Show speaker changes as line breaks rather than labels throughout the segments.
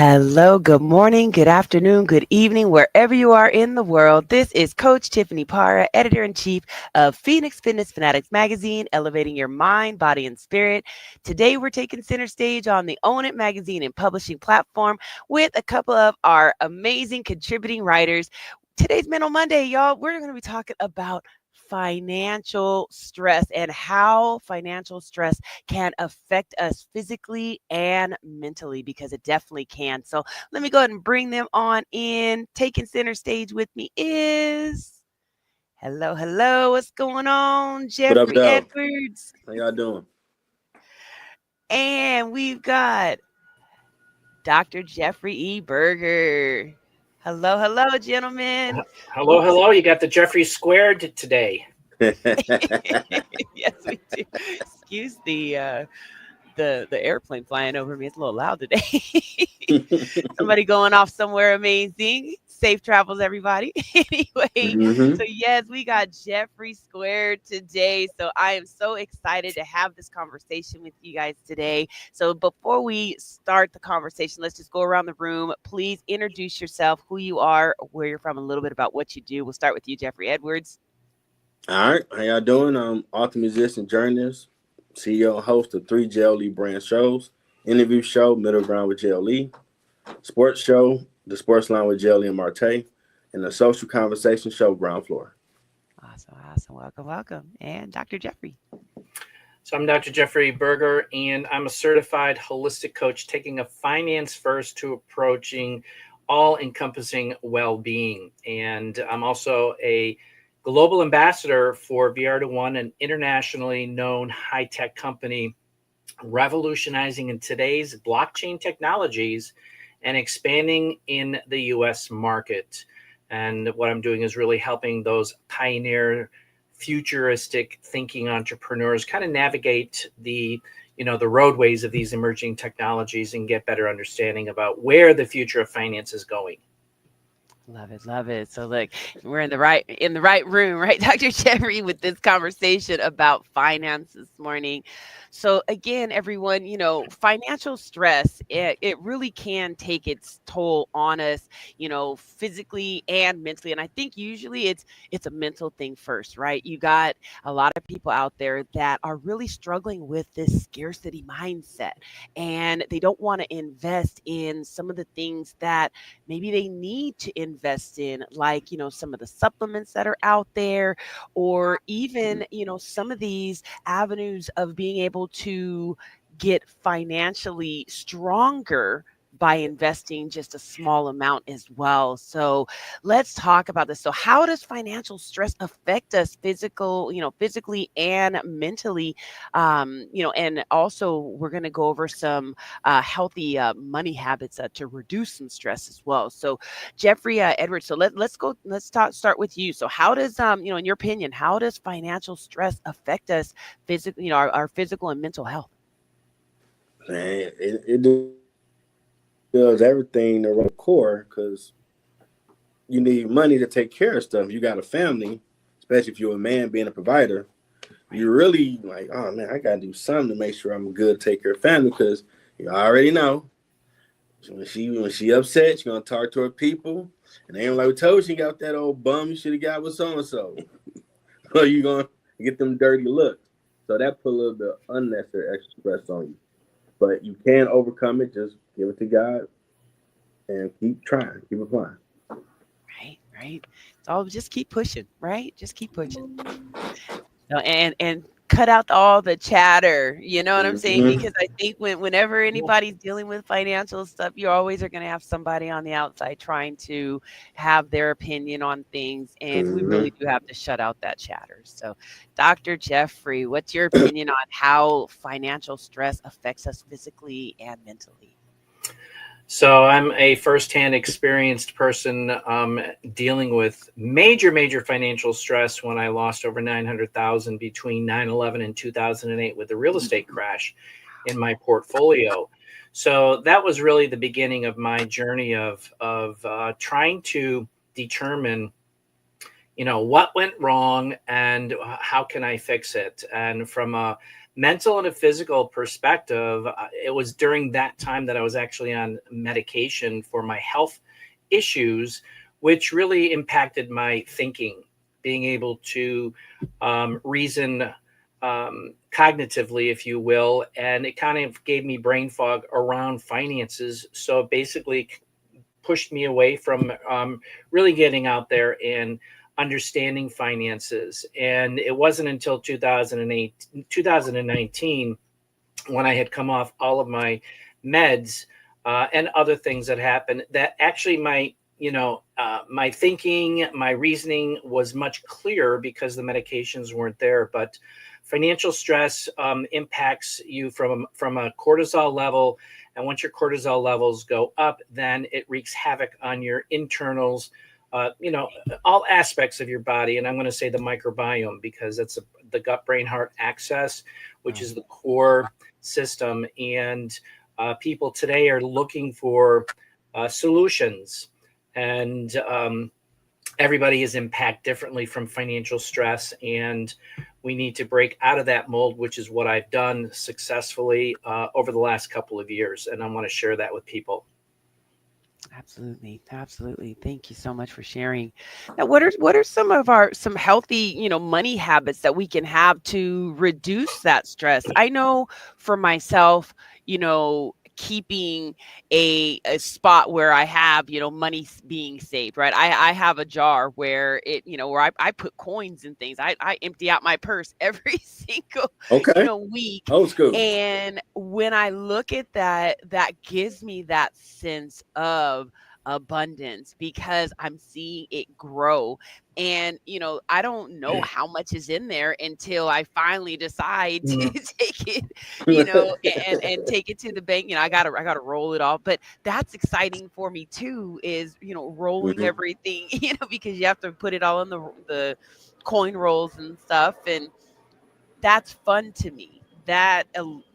Hello, good morning, good afternoon, good evening, wherever you are in the world. This is Coach Tiffany Parra, editor in chief of Phoenix Fitness Fanatics magazine, elevating your mind, body, and spirit. Today, we're taking center stage on the Own It magazine and publishing platform with a couple of our amazing contributing writers. Today's Mental Monday, y'all. We're going to be talking about financial stress and how financial stress can affect us physically and mentally, because it definitely can. So let me go ahead and bring them on in. Taking center stage with me is hello, what's going on,
What up,
Jeffrey
though?
Edwards?
How y'all doing?
And we've got Dr. Jeffrey E. Berger. Hello, gentlemen.
Hello,
Oops.
hello. You got the Jeffrey squared today.
Yes, we do. Excuse the airplane flying over me. It's a little loud today. Somebody going off somewhere amazing. Safe travels, everybody. Anyway,
hmm
so yes, we got Jeffrey Squared today. So I am so excited to have this conversation with you guys today. So before we start the conversation, let's just go around the room. Please introduce yourself, who you are, where you're from, a little bit about what you do. We'll start with you, Jeffrey Edwards.
All right, how y'all doing? I'm author, musician, journalist, CEO, and host of three JLE brand shows: interview show, Middle Ground with JLE, sports show, The Sports Line with JLE and Marte, and the social conversation show, Ground Floor.
Awesome. Welcome. And Dr. Jeffrey.
So I'm Dr. Jeffrey Berger, and I'm a certified holistic coach taking a finance first to approaching all-encompassing well-being. And I'm also a global ambassador for VR2One, an internationally known high-tech company revolutionizing in today's blockchain technologies and expanding in the US market. And what I'm doing is really helping those pioneer futuristic thinking entrepreneurs kind of navigate the roadways of these emerging technologies and get better understanding about where the future of finance is going.
Love it. So look, we're in the right room, right, Dr. Jeffrey, with this conversation about finance this morning. So again, everyone, financial stress, it really can take its toll on us, physically and mentally. And I think usually it's a mental thing first, right? You got a lot of people out there that are really struggling with this scarcity mindset, and they don't want to invest in some of the things that maybe they need to invest in, like, some of the supplements that are out there, or even, some of these avenues of being able to get financially stronger by investing just a small amount as well. So let's talk about this. So how does financial stress affect us physically and mentally? And also we're going to go over some healthy money habits to reduce some stress as well. So, Jeffrey Edwards, so start with you. So, how does in your opinion, how does financial stress affect us physically, our physical and mental health?
Man, it does everything around the core because you need money to take care of stuff. You got a family, especially if you're a man being a provider.
Right.
You're really like, oh man, I gotta do something to make sure I'm good to take care of family because you already know. So when she upset, she's gonna talk to her people, and they ain't like we told you got that old bum you should have got with so and so. So you gonna get them dirty looks. So that put a little bit of unnecessary extra stress on you. But you can overcome it. Just give it to God and keep trying, keep applying.
Right. So just keep pushing, right? Just keep pushing. No, and cut out all the chatter, you know what I'm saying?
Mm-hmm.
Because I think whenever anybody's dealing with financial stuff, you always are going to have somebody on the outside trying to have their opinion on things, and we
Mm-hmm.
really do have to shut out that chatter. So, Dr. Jeffrey, what's your opinion on how financial stress affects us physically and mentally?
So I'm a firsthand experienced person dealing with major financial stress when I lost over 900,000 between 9/11 and 2008 with the real estate crash in my portfolio. So that was really the beginning of my journey of trying to determine, what went wrong and how can I fix it? And from a mental and a physical perspective, it was during that time that I was actually on medication for my health issues, which really impacted my thinking, being able to reason cognitively, if you will. And it kind of gave me brain fog around finances. So it basically pushed me away from really getting out there and understanding finances. And it wasn't until 2008, 2019, when I had come off all of my meds and other things that happened, that actually my thinking, my reasoning was much clearer because the medications weren't there. But financial stress impacts you from a cortisol level, and once your cortisol levels go up, then it wreaks havoc on your internals. All aspects of your body, and I'm going to say the microbiome because that's the gut brain heart axis, which is the core system. And people today are looking for solutions, and everybody is impacted differently from financial stress. And we need to break out of that mold, which is what I've done successfully over the last couple of years. And I want to share that with people.
Absolutely. Absolutely. Thank you so much for sharing. Now, what are some healthy, money habits that we can have to reduce that stress? I know for myself, keeping a spot where I have, money being saved, right? I have a jar where where I put coins and things. I empty out my purse every single,
Okay.
week.
Old school.
And when I look at that, that gives me that sense of abundance because I'm seeing it grow. And, I don't know how much is in there until I finally decide to
Mm.
take it, and take it to the bank. I gotta roll it off. But that's exciting for me too, is, rolling
Mhm.
everything, because you have to put it all in the coin rolls and stuff. And that's fun to me. That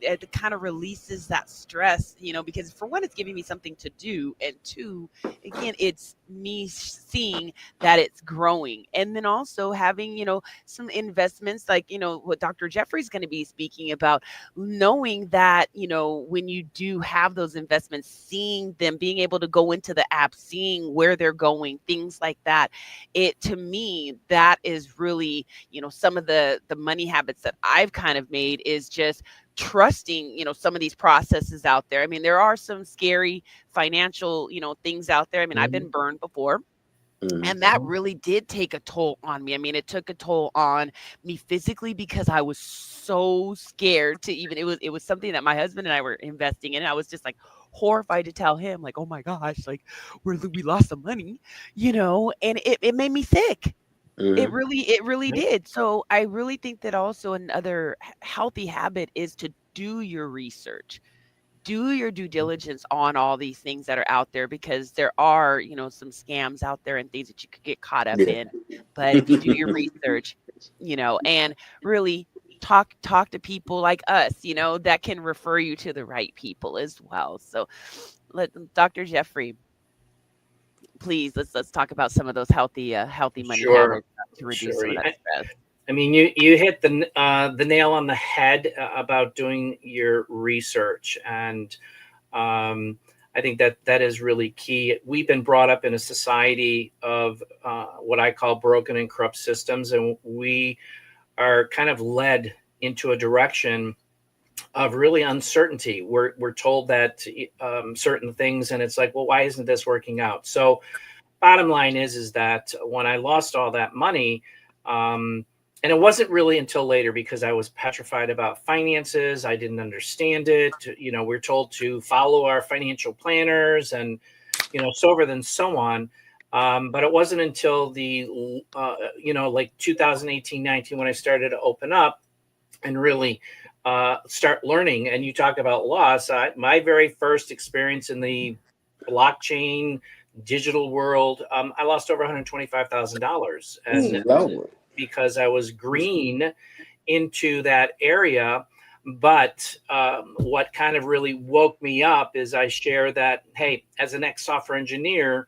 it kind of releases that stress, because for one, it's giving me something to do, and two, again, it's me seeing that it's growing, and then also having some investments like what Dr. Jeffrey's going to be speaking about, knowing that when you do have those investments, seeing them, being able to go into the app, seeing where they're going, things like that. It to me, that is really some of the money habits that I've kind of made is just trusting some of these processes out there. I mean, there are some scary financial things out there. I mean, I've
Mhm.
been burned before,
Mhm.
and that really did take a toll on me. I mean, it took a toll on me physically because I was so scared to even, it was something that my husband and I were investing in. And I was just like horrified to tell him, like, oh my gosh, like we lost some money, and it made me sick. It
Mhm.
really did. So I really think that also another healthy habit is to do your research. Do your due diligence on all these things that are out there, because there are, some scams out there and things that you could get caught up
Yeah.
in. But if you do your research, and really talk to people like us, that can refer you to the right people as well. So let Dr. Jeffrey, please, let's talk about some of those healthy money
Sure,
habits to reduce
sure.
some of that stress.
I mean, you hit the nail on the head about doing your research, and I think that is really key. We've been brought up in a society of what I call broken and corrupt systems, and we are kind of led into a direction of really uncertainty. We're told that certain things, and it's like, well, why isn't this working out? So bottom line is that when I lost all that money, and it wasn't really until later because I was petrified about finances. I didn't understand it. We're told to follow our financial planners and, so forth and so on. But it wasn't until like 2018, 19, when I started to open up and really start learning. And you talk about loss. My very first experience in the blockchain digital world, I lost over $125,000, and
Ooh, Lord.
because I was green into that area. But what kind of really woke me up is I share that, hey, as an ex software engineer,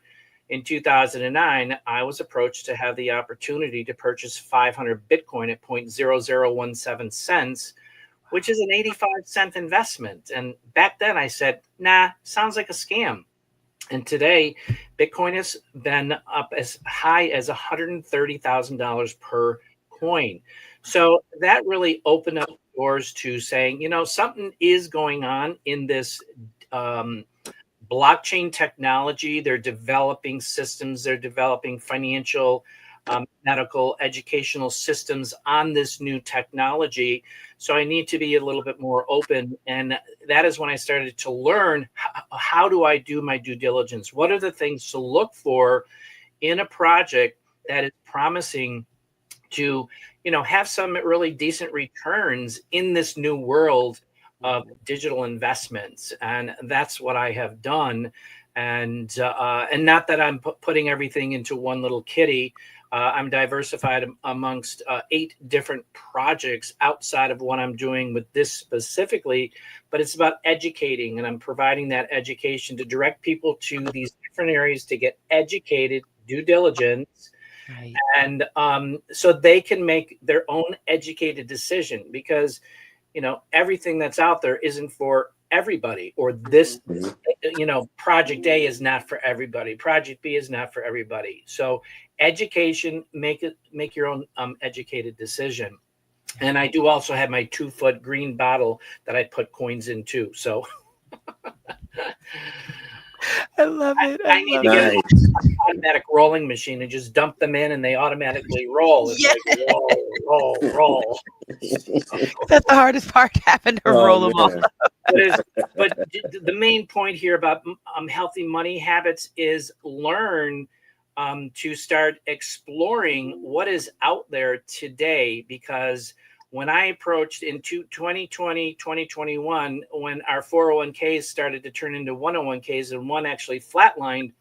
in 2009, I was approached to have the opportunity to purchase 500 Bitcoin at 0.0017 cents, which is an 85-cent investment. And back then I said, nah, sounds like a scam. And today, Bitcoin has been up as high as $130,000 per coin. So that really opened up doors to saying, something is going on in this blockchain technology. They're developing systems, they're developing financial, medical, educational systems on this new technology. So I need to be a little bit more open. And that is when I started to learn how do I do my due diligence? What are the things to look for in a project that is promising to, have some really decent returns in this new world of digital investments? And that's what I have done. And not that I'm putting everything into one little kitty. I'm diversified amongst 8 different projects outside of what I'm doing with this specifically, but it's about educating, and I'm providing that education to direct people to these different areas to get educated, due diligence,
Right.
and so they can make their own educated decision, because everything that's out there isn't for everybody, or this project A is not for everybody, project B is not for everybody. So education, make your own educated decision. And I do also have my 2-foot green bottle that I put coins into. So
I love it.
I need to get an automatic rolling machine and just dump them in, and they automatically roll. It's like roll.
That's the hardest part, having to roll them all.
But the main point here about healthy money habits is learn to start exploring what is out there today. Because when I approached in 2020, 2021, when our 401ks started to turn into 101ks and one actually flatlined,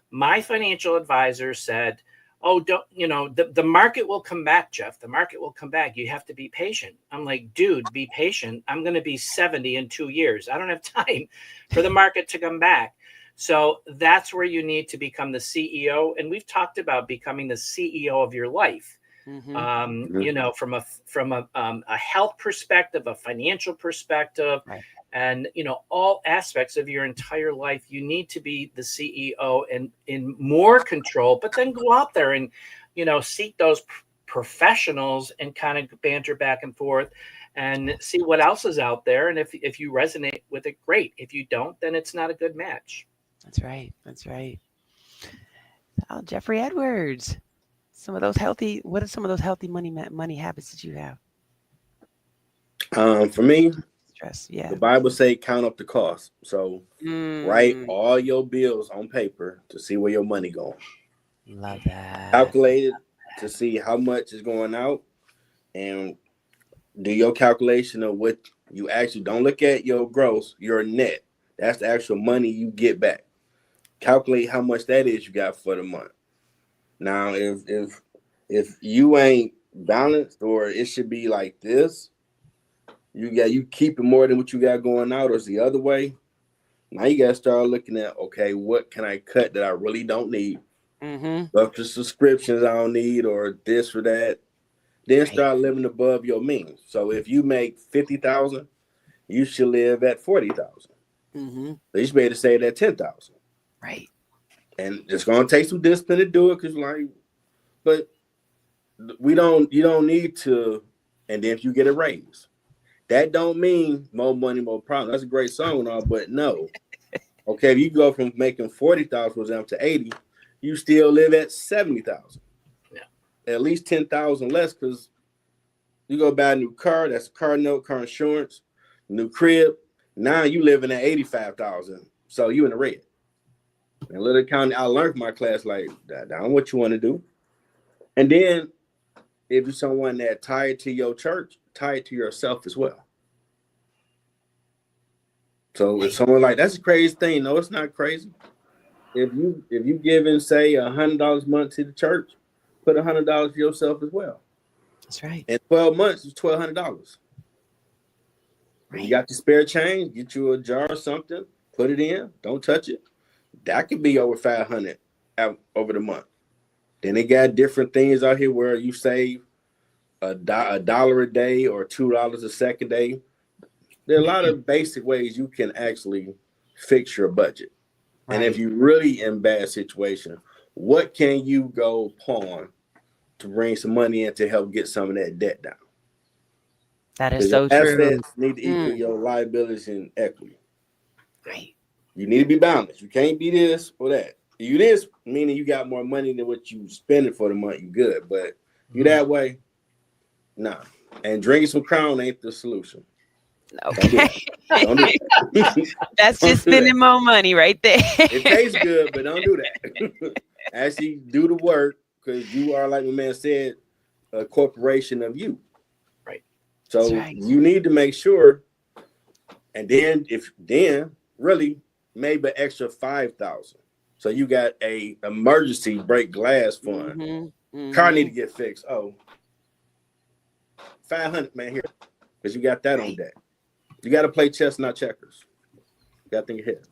my financial advisor said, oh, don't, the market will come back, Jeff. The market will come back. You have to be patient. I'm like, dude, be patient. I'm going to be 70 in 2 years. I don't have time for the market to come back. So that's where you need to become the CEO. And we've talked about becoming the CEO of your life. From a health perspective, a financial perspective,
right,
and all aspects of your entire life, you need to be the CEO and in more control. But then go out there and seek those professionals and kind of banter back and forth and see what else is out there. And if you resonate with it, great. If you don't, then it's not a good match.
That's right. Oh, Jeffrey Edwards. What are some of those healthy money habits that you have?
For me,
Stress. Yeah.
the Bible say count up the cost. So write all your bills on paper to see where your money going.
Love that.
Calculate it to see how much is going out, and do your calculation of what you actually, don't look at your gross, your net. That's the actual money you get back. Calculate how much that is you got for the month. Now, if you ain't balanced, or it should be like this, you keeping more than what you got going out, or it's the other way. Now you gotta start looking at, okay, what can I cut that I really don't need? But the subscriptions I don't need, or this or that. Then start living above your means. So if you make 50,000, you should live at 40,000. So you should be able to save that 10,000.
Right.
And it's gonna take some discipline to do it, but you don't need to. And then if you get a raise, that don't mean more money, more problems. That's a great song and all, but no. Okay, if you go from making 40,000, for example, to 80, you still live at 70,000. At least 10,000 less, because you go buy a new car, that's a car note, car insurance, new crib. Now you living at 85,000, so you in the red. And Little County, I learned from my class, like, that's what you want to do. And then if you're someone that tied to your church, tied to yourself as well. So if someone like, that's a crazy thing. No, it's not crazy. If you giving, say, $100 a month to the church, put $100 for yourself as well.
That's right.
In 12 months, it's $1,200. Right. You got your spare change, get you a jar or something, put it in, don't touch it. That could be over 500 out over the month. Then they got different things out here where you save a dollar a day or $2 a second day. There are a lot of basic ways you can actually fix your budget. And if
Right.
you're really in bad situation, what can you go pawn to bring some money in to help get some of that debt down?
That is
Because your
so true.
assets need to equal
Mm,
your liabilities in equity.
right.
You need to be balanced. You can't be this or that. You this meaning you got more money than what you spending for the month. You good, but you
Mhm.
that way, nah. And drinking some Crown ain't the solution. Don't do
Okay.
that. Don't do that.
That's
Don't
just
do that.
spending more money right there.
It tastes good, but don't do that. Actually, do the work because you are, like my man said, a corporation of you.
Right.
That's
So
right.
you need to make sure, and then really maybe an extra 5,000. So you got a emergency break glass fund.
Mhm.
Car need
Mhm.
to get fixed. Oh, 500, man, here. Because you got that on
Right.
deck. You got to play chess, not checkers. You got to think ahead.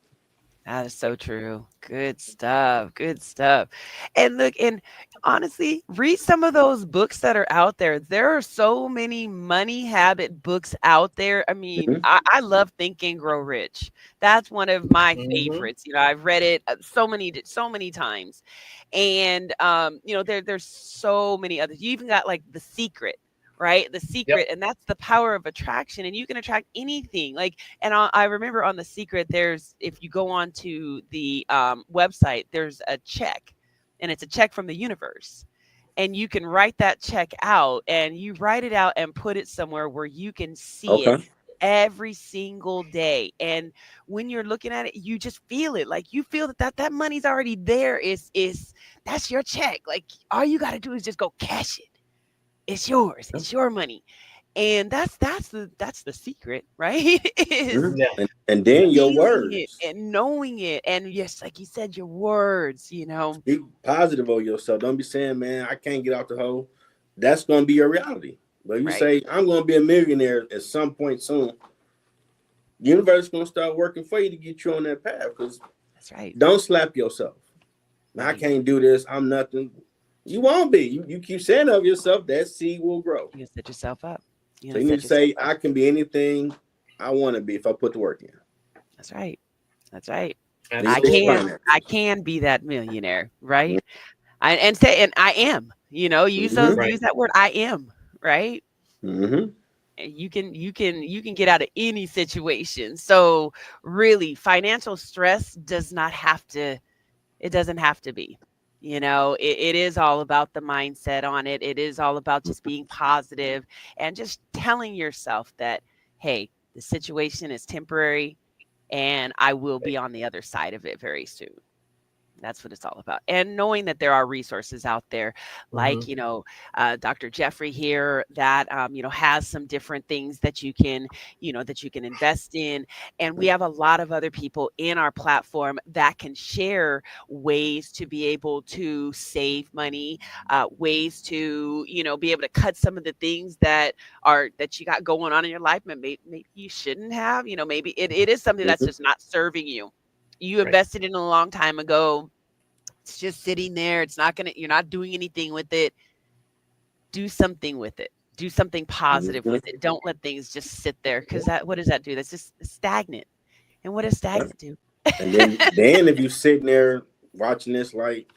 That is so true. Good stuff. Good stuff. And look, and honestly, read some of those books that are out there. There are so many money habit books out there. I mean,
Mm-hmm.
I love Think and Grow Rich. That's one of my
Mhm.
favorites. I've read it so many times. And there's so many others. You even got like The Secret, right? The
Yep.
Secret, and that's the power of attraction. And you can attract anything. Like, and I remember on The Secret, there's if you go on to the website, there's a check, and it's a check from the universe. And you can write that check out, and you write it out and put it somewhere where you can see it
Okay.
every single day. And when you're looking at it, you just feel it. Like you feel that money's already there. Is that's your check. Like all you got to do is just go cash it. It's yours. It's your money. And that's the secret, right? Is
Mm-hmm.
Yeah.
And then your
feeling it
words.
and knowing it. And yes, like you said, your words.
Speak positive of yourself. Don't be saying, man, I can't get out the hole. That's going to be your reality. But you
Right.
say, I'm going to be a millionaire at some point soon. Universe going to start working for you to get you on that path. Because
That's right.
don't slap yourself. I
Right.
can't do this. I'm nothing. You won't be. You keep saying of yourself, that seed will grow.
You gonna set yourself up. You're
So
gonna
you need
set
to
yourself
say,
up.
I can be anything I want to be if I put the work in.
That's right. That's right.
And you
I
fix
Absolutely.
can I
finances.
can be that millionaire, right? And I am,
Mm-hmm.
Right.
use that word I am, right?
Mm-hmm.
And you can get out of any situation. So really financial stress doesn't have to be. It is all about the mindset on it. It is all about just being positive and just telling yourself that, hey, the situation is temporary and I will be on the other side of it very soon. That's what it's all about. And knowing that there are resources out there like,
Mhm.
Dr. Jeffrey here that, has some different things that you can invest in. And we have a lot of other people in our platform that can share ways to be able to save money, ways to, be able to cut some of the things that you got going on in your life. Maybe you shouldn't have, maybe it is something that's
Mm-hmm.
just not serving you. You
Right.
invested in a long time ago. It's just sitting there. You're not doing anything with it. Do something with it. Do something positive
Mm-hmm.
with it. Don't let things just sit there because what does that do? That's just stagnant. And what does
Yeah.
stagnant do?
And then if you sitting there watching this, like,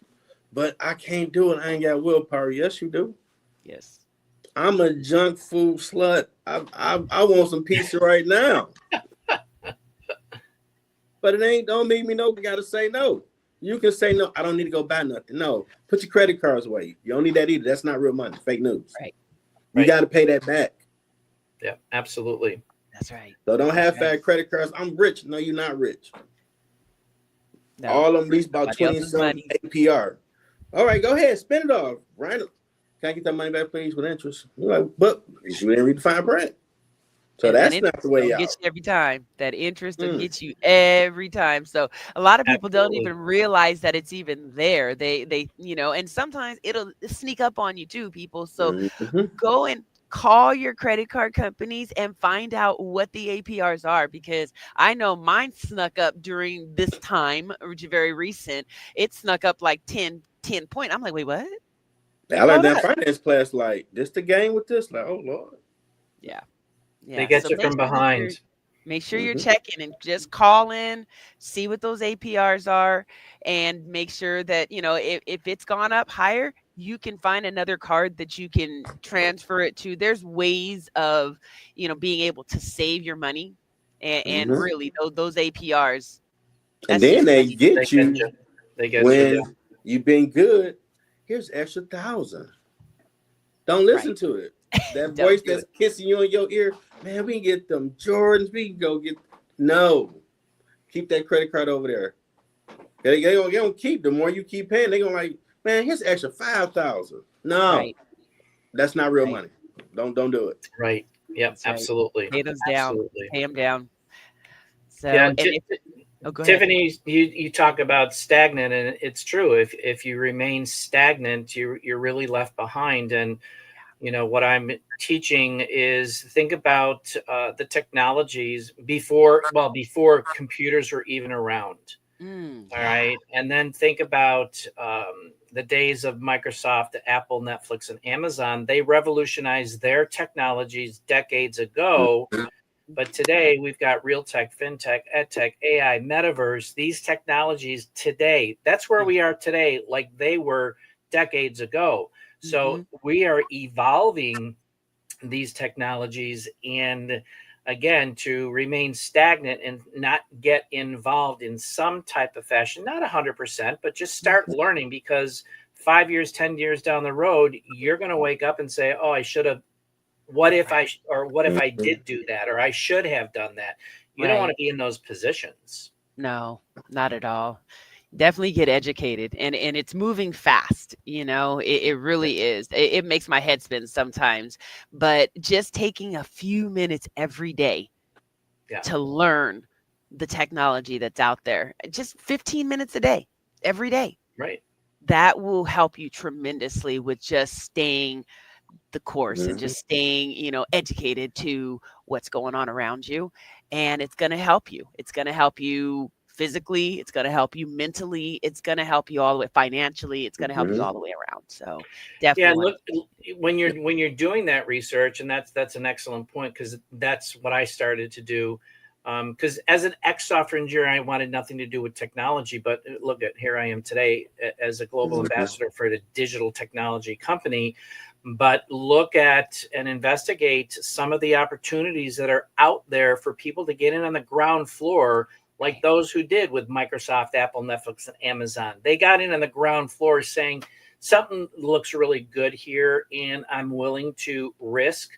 but I can't do it. I ain't got willpower. Yes, you do.
Yes.
I'm a junk food slut. I want some pizza right now. But it ain't don't make me know. Got to say no. You can say no. I don't need to go buy nothing. No, put your credit cards away. You don't need that either. That's not real money. Fake news.
Right.
You
Right.
got to pay that back.
Yeah. Absolutely.
That's right.
So don't
That's
have
right.
fat credit cards. I'm rich. No, you're not rich.
No.
All of them
That's
least about
somebody
20
else's
something
money.
APR. All right, go ahead, spend it all. Right? Can I get that money back, please, with interest? You're like, but you didn't read the fine print. So
And that
that's not the
interest
way
gonna get
out.
you every time. That interest will
Mm,
get you every time. So a lot of people don't
Absolutely.
even realize that it's even there. And sometimes it'll sneak up on you too, people. So
mm-hmm.
go and call your credit card companies and find out what the APRs are, because I know mine snuck up during this time, which is very recent. It snuck up like 10 point. I'm like, wait, what?
I learned
Hold
that
up.
finance class, like, this the game with this? Like, oh, Lord.
Yeah.
They
Yeah.
get
So
you from behind.
make sure you're
Mm-hmm.
checking and just call in, see what those APRs are, and make sure that, if it's gone up higher, you can find another card that you can transfer it to. There's ways of, being able to save your money. And
Mm-hmm.
really, those APRs,
And
that's
then
just
they
money.
They
get
get
you
you. They get you.
when
Yeah.
you've been good. Here's extra 1,000. Don't listen
Right.
to it. That
Don't
voice
do
that's
it.
kissing you in your ear, man, we can get them Jordans. We can go get. No. Keep that credit card over there. They gonna keep. The more you keep paying, they gonna like, man, here's extra 5,000. No,
Right.
that's not real
Right.
money. Don't do it.
Right. Yep.
That's right.
Absolutely.
Pay those down.
Absolutely.
Pay them down.
Yeah.
So,
And
and if, oh, go ahead.
Tiffany, you talk about stagnant, and it's true. If you remain stagnant, you're really left behind. And what I'm teaching is think about the technologies before computers were even around. All
Yeah.
right, and then think about the days of Microsoft, Apple, Netflix, and Amazon. They revolutionized their technologies decades ago. But today we've got real tech, fintech, edtech, AI, metaverse, these technologies today. That's where we are today, like they were decades ago. So
Mm-hmm.
we are evolving these technologies, and again, to remain stagnant and not get involved in some type of fashion, not 100%, but just start learning, because 5 years, 10 years down the road, you're going to wake up and say, oh, I should have, what if I
Mhm.
did do that, or I should have done that. You don't want
Right.
to be in those positions.
No, not at all. Definitely get educated, and it's moving fast. It really is. It makes my head spin sometimes, but just taking a few minutes every day
Yeah.
to learn the technology that's out there, just 15 minutes a day, every day,
Right.
that will help you tremendously with just staying the course and
Mhm.
just staying, educated to what's going on around you. And it's going to help you. It's going to help you physically. It's going to help you mentally. It's going to help you all the way financially. It's going to help you
Mhm.
all the way around. So
Yeah,
definitely
and
want
look, when you're doing that research, and that's an excellent point, because that's what I started to do. Because as an ex-software engineer, I wanted nothing to do with technology. But look at, here I am today as a global
Mhm.
ambassador for a digital technology company. But look at and investigate some of the opportunities that are out there for people to get in on the ground floor, like
to.
those who did with Microsoft, Apple, Netflix, and Amazon. They got in on the ground floor saying, something looks really good here, and I'm willing to risk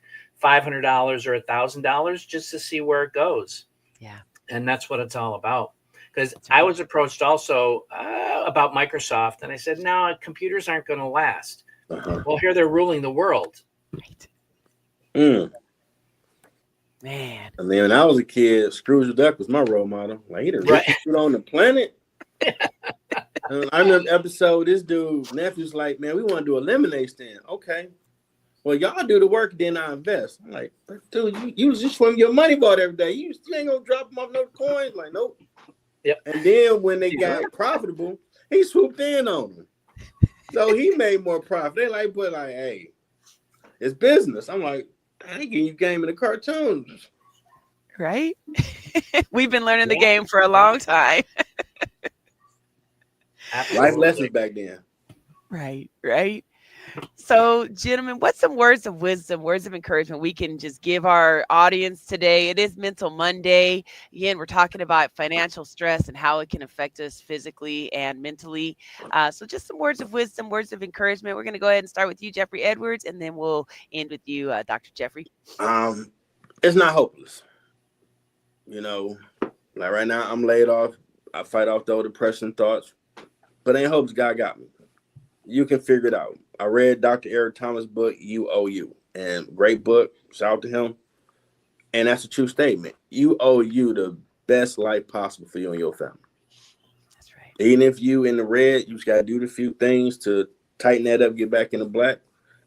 $500 or $1,000 just to see where it goes.
Yeah,
And that's what it's all about. Because
that's
I
right.
was approached also about Microsoft, and I said, no, computers aren't going to last.
Uh-huh.
Well, here they're ruling the world.
Right.
Mm.
Man.
And then when I was a kid, Scrooge Duck was my role model. Like, he the
Right.
richest dude on the planet. I remember the episode. This dude nephew's like, man, we want to do a lemonade stand. Okay, well, y'all do the work, then I invest. I'm like, but dude, you just swim your money bought every day. You ain't gonna drop them off no coins. Like, nope.
Yep.
And then when they
He's right.
got profitable, he swooped in on them. So he made more profit. They like, but like, hey, it's business. I'm like, I ain't getting you game in the cartoons.
Right. We've been learning the
Yeah.
game for a long time.
Life lessons
Absolutely.
back then.
Right. Right. So, gentlemen, what's some words of wisdom, words of encouragement we can just give our audience today? It is Mental Monday. Again, we're talking about financial stress and how it can affect us physically and mentally. So, just some words of wisdom, words of encouragement. We're going to go ahead and start with you, Jeffrey Edwards, and then we'll end with you, Dr. Jeffrey.
Um, it's not hopeless. You know, like right now, I'm laid off. I fight off those depression thoughts, but ain't hopes God got me. You can figure it out. I read Dr. Eric Thomas' book, You Owe You, and great book. Shout out to him. And that's a true statement. You owe you the best life possible for you and your family.
That's right.
Even if you in the red, you just got to do the few things to tighten that up, get back in the black,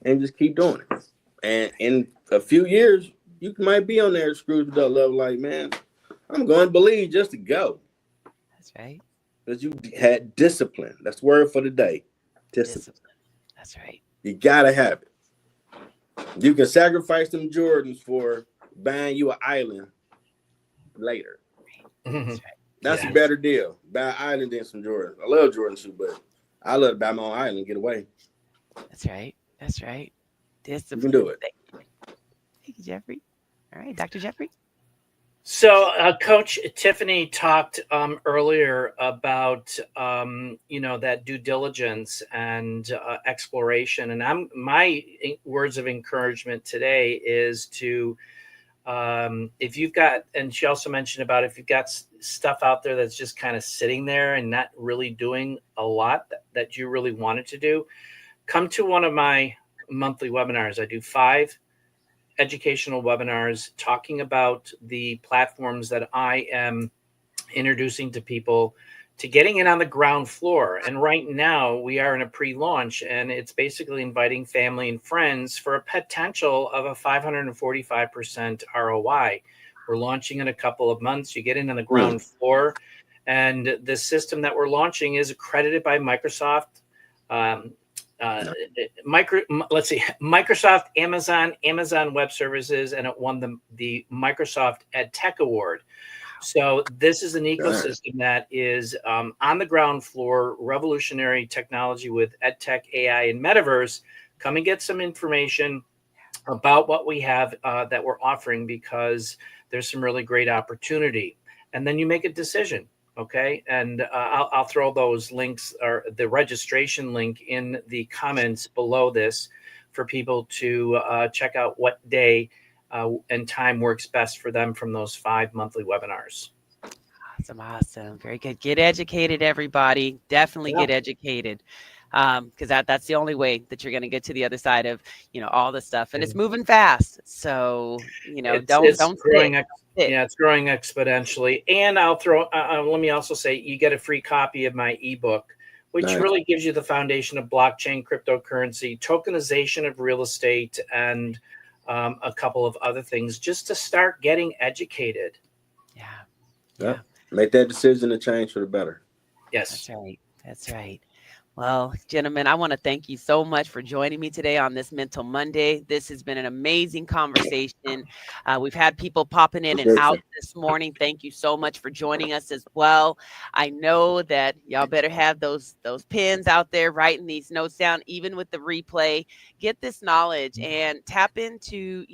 and just keep doing it. And a few years, you might be on there screws with that level. Like, man, I'm going to believe just to go.
That's right.
Because you had discipline. That's the word for the day. Discipline.
Discipline. That's right.
You gotta have it. You can sacrifice them Jordans for buying you an island later.
That's right.
That's a
Yes.
better deal. Buy an island than some Jordans. I love Jordan shoes, but I love to buy my own island and get away.
That's right. That's right.
You can
Discipline.
do it.
Thank you, Jeffrey. All right, Dr. Jeffrey.
So, Coach Tiffany talked earlier about that due diligence and exploration, and my words of encouragement today is to if you've got, and she also mentioned about if you've got stuff out there that's just kind of sitting there and not really doing a lot that you really wanted to do, come to one of my monthly webinars. I do 5 educational webinars talking about the platforms that I am introducing to people to getting in on the ground floor. And right now we are in a pre-launch, and it's basically inviting family and friends for a potential of a 545% ROI. We're launching in a couple of months. You get in on the ground floor, and the system that we're launching is accredited by Microsoft. Microsoft, Amazon Web Services, and it won the Microsoft EdTech Award. So this is an ecosystem that is on the ground floor, revolutionary technology with EdTech, AI, and Metaverse. Come and get some information about what we have that we're offering, because there's some really great opportunity. And then you make a decision. Okay. And I'll throw those links, or the registration link, in the comments below this for people to check out what day and time works best for them from those 5 monthly webinars.
Awesome. Awesome. Very good. Get educated, everybody. Definitely get educated. Because that's the only way that you're going to get to the other side of, all the stuff. And it's moving fast. So, don't
growing.
sit.
Yeah, it's growing exponentially. And I'll throw, let me also say, you get a free copy of my ebook, which really gives you the foundation of blockchain, cryptocurrency, tokenization of real estate, and a couple of other things just to start getting educated.
Yeah.
Make that decision to change for the better.
Yes.
That's right. That's right. Well, gentlemen, I want to thank you so much for joining me today on this Mental Monday. This has been an amazing conversation. We've had people popping in and out this morning. Thank you so much for joining us as well. I know that y'all better have those pens out there writing these notes down, even with the replay. Get this knowledge and tap into,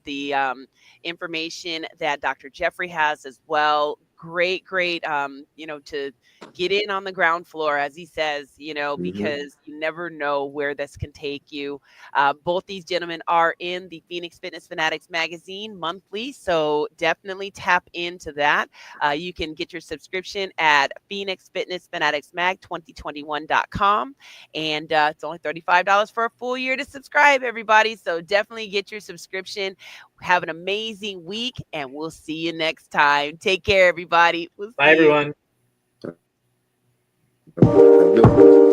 the information that Dr. Jeffrey has as well. Great, to get in on the ground floor, as he says, because you never know where this can take you. Both these gentlemen are in the Phoenix Fitness Fanatics magazine monthly, so definitely tap into that. You can get your subscription at phoenixfitnessfanaticsmag2021.com, and it's only $35 for a full year to subscribe, everybody. So definitely get your subscription. Have an amazing week, and we'll see you next time. Take care, everybody.
Bye, everyone.
You.